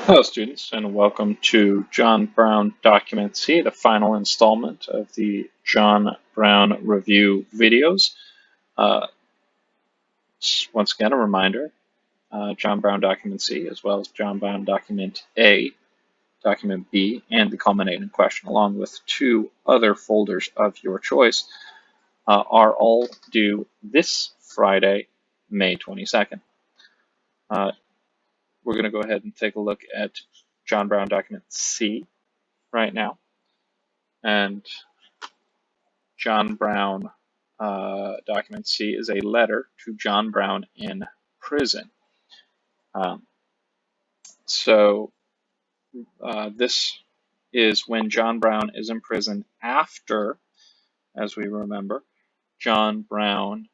Hello, students, and welcome to John Brown Document C, the final installment of the John Brown Review videos. Uh, Once again, a reminder, John Brown Document C, as well as John Brown Document A, Document B, and the culminating question, along with two other folders of your choice, are all due this Friday, May 22nd. We're going to go ahead and take a look at John Brown Document C right now. And John Brown document C is a letter to John Brown in prison. Um, so this is when John Brown is in prison after, as we remember, John Brown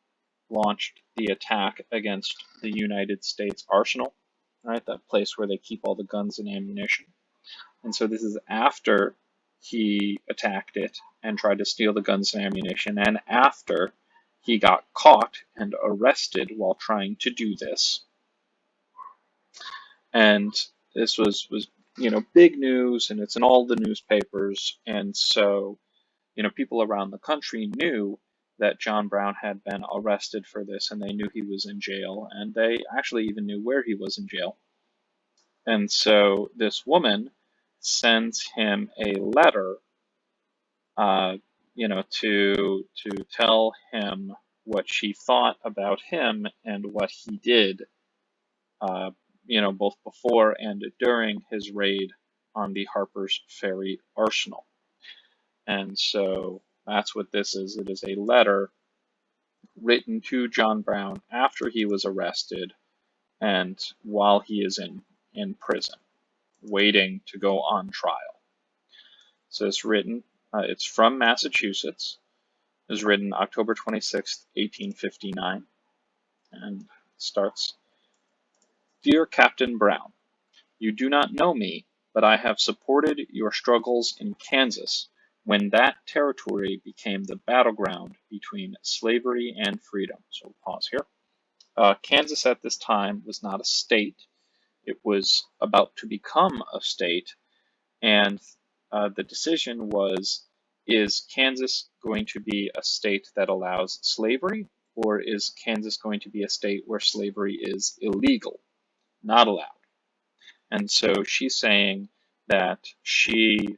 launched the attack against the United States Arsenal, right? That place where they keep all the guns and ammunition. And so this is after he attacked it and tried to steal the guns and ammunition, and after he got caught and arrested while trying to do this. And this was big news, and it's in all the newspapers. And so people around the country knew that John Brown had been arrested for this, and they knew he was in jail, and they actually even knew where he was in jail. And so this woman sends him a letter, to tell him what she thought about him and what he did, both before and during his raid on the Harper's Ferry Arsenal. And so that's what this is. It is a letter written to John Brown after he was arrested and while he is in prison, waiting to go on trial. So it's from Massachusetts. It was written October 26th, 1859, and starts, Dear Captain Brown, you do not know me, but I have supported your struggles in Kansas when that territory became the battleground between slavery and freedom. So we'll pause here. Kansas at this time was not a state. It was about to become a state, and the decision was, is Kansas going to be a state that allows slavery, or is Kansas going to be a state where slavery is illegal, not allowed? And so she's saying that she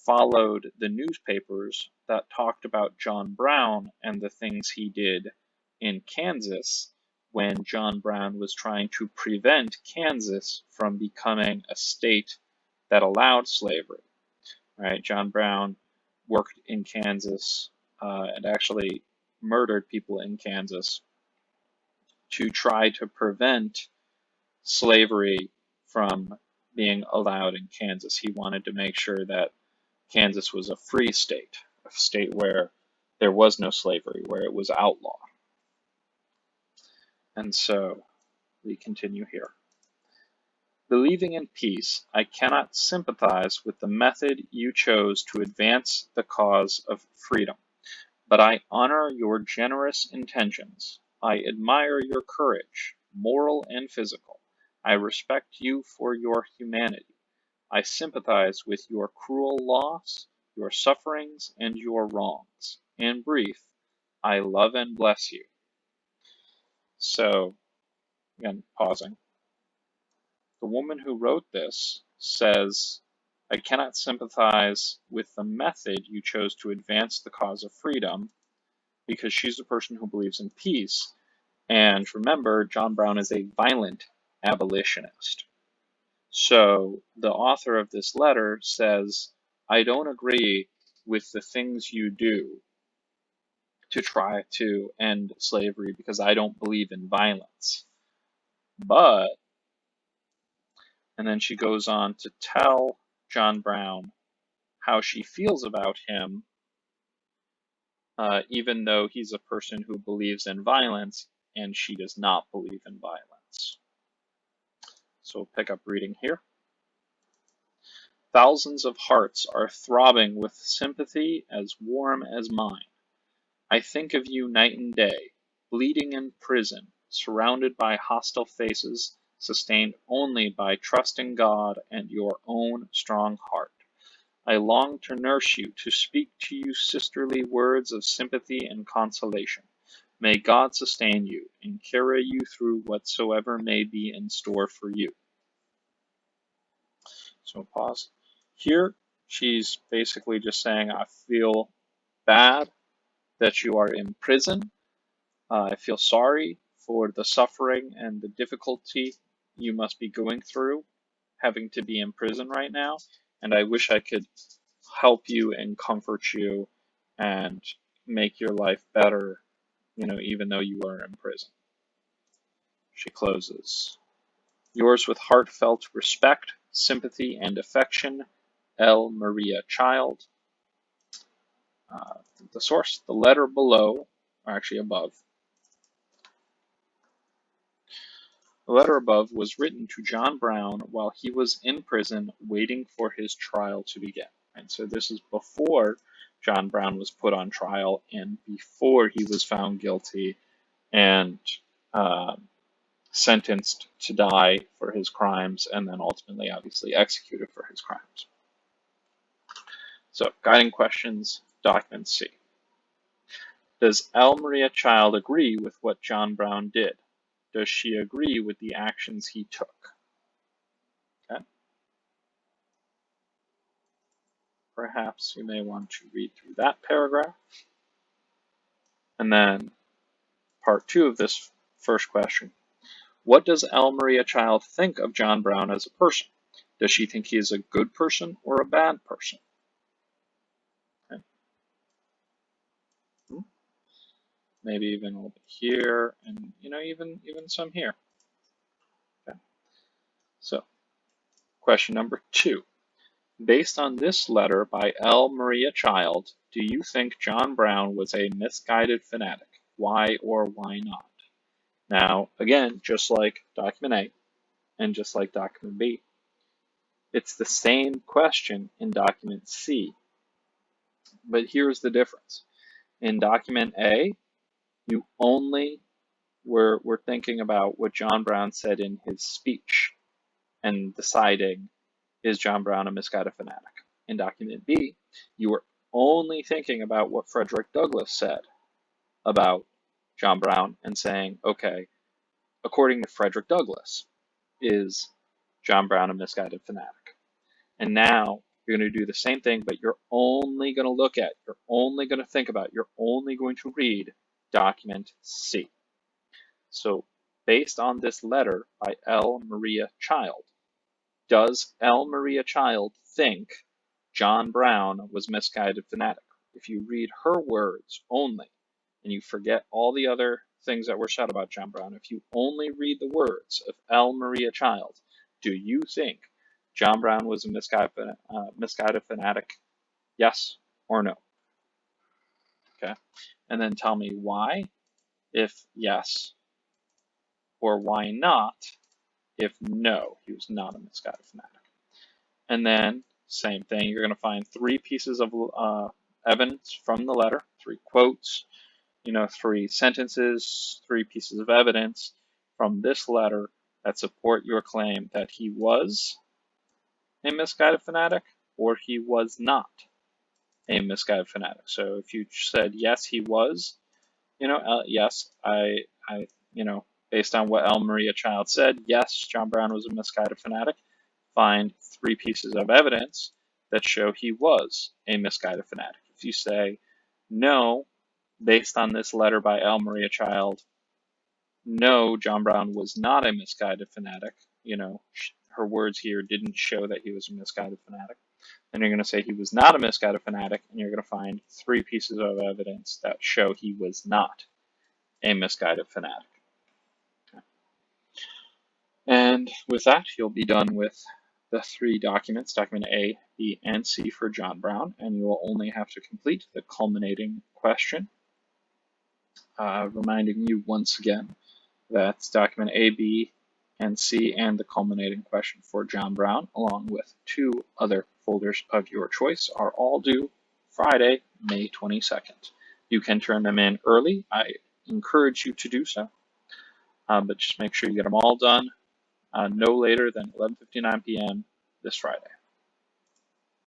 followed the newspapers that talked about John Brown and the things he did in Kansas when John Brown was trying to prevent Kansas from becoming a state that allowed slavery. Right? John Brown worked in Kansas and actually murdered people in Kansas to try to prevent slavery from being allowed in Kansas. He wanted to make sure that Kansas was a free state, a state where there was no slavery, where it was outlawed. And so we continue here. Believing in peace, I cannot sympathize with the method you chose to advance the cause of freedom, but I honor your generous intentions. I admire your courage, moral and physical. I respect you for your humanity. I sympathize with your cruel loss, your sufferings, and your wrongs. In brief, I love and bless you. So, again, pausing. The woman who wrote this says, I cannot sympathize with the method you chose to advance the cause of freedom, because she's a person who believes in peace. And remember, John Brown is a violent abolitionist. So the author of this letter says, I don't agree with the things you do to try to end slavery because I don't believe in violence. But, and then she goes on to tell John Brown how she feels about him, even though he's a person who believes in violence and she does not believe in violence. So we'll pick up reading here. Thousands of hearts are throbbing with sympathy as warm as mine. I think of you night and day, bleeding in prison, surrounded by hostile faces, sustained only by trust in God and your own strong heart. I long to nurse you, to speak to you sisterly words of sympathy and consolation. May God sustain you and carry you through whatsoever may be in store for you. So pause. Here, she's basically just saying, I feel bad that you are in prison. I feel sorry for the suffering and the difficulty you must be going through having to be in prison right now. And I wish I could help you and comfort you and make your life better, even though you are in prison. She closes. Yours with heartfelt respect, sympathy, and affection, L. Maria Child. The source, the letter below, or actually above. The letter above was written to John Brown while he was in prison waiting for his trial to begin. And so this is before John Brown was put on trial and before he was found guilty and sentenced to die for his crimes and then ultimately, obviously, executed for his crimes. So, guiding questions, document C. Does L. Maria Child agree with what John Brown did? Does she agree with the actions he took? Okay. Perhaps you may want to read through that paragraph. And then part 2 of this first question. What does L. Maria Child think of John Brown as a person? Does she think he is a good person or a bad person? Okay. Maybe even a little bit here, and even some here. Okay. So, question number 2. Based on this letter by L. Maria Child, do you think John Brown was a misguided fanatic? Why or why not? Now, again, just like document A and just like document B, it's the same question in document C. But here's the difference. In document A, you only were thinking about what John Brown said in his speech and deciding, is John Brown a misguided fanatic? In document B, you were only thinking about what Frederick Douglass said about John Brown and saying, okay, according to Frederick Douglass, is John Brown a misguided fanatic? And now you're going to do the same thing, but you're only going to look at, you're only going to think about, you're only going to read document C. So based on this letter by L. Maria Child, does L. Maria Child think John Brown was a misguided fanatic? If you read her words only, and you forget all the other things that were said about John Brown, if you only read the words of L. Maria Child, do you think John Brown was a misguided fanatic? Yes or no? Okay. And then tell me why, if yes, or why not, if no, he was not a misguided fanatic. And then, same thing, you're going to find 3 pieces of evidence from the letter, 3 quotes, 3 sentences, 3 pieces of evidence from this letter that support your claim that he was a misguided fanatic or he was not a misguided fanatic. So if you said yes, he was, yes, I, based on what L. Maria Child said, yes, John Brown was a misguided fanatic. Find 3 pieces of evidence that show he was a misguided fanatic. If you say no, based on this letter by L. Maria Child, no, John Brown was not a misguided fanatic. Her words here didn't show that he was a misguided fanatic. And you're going to say he was not a misguided fanatic, and you're going to find 3 pieces of evidence that show he was not a misguided fanatic. Okay. And with that, you'll be done with the 3 documents, document A, B, and C for John Brown, and you will only have to complete the culminating question. Reminding you once again that document A, B, and C and the culminating question for John Brown, along with 2 other folders of your choice, are all due Friday, May 22nd. You can turn them in early. I encourage you to do so, but just make sure you get them all done no later than 11:59 p.m. this Friday.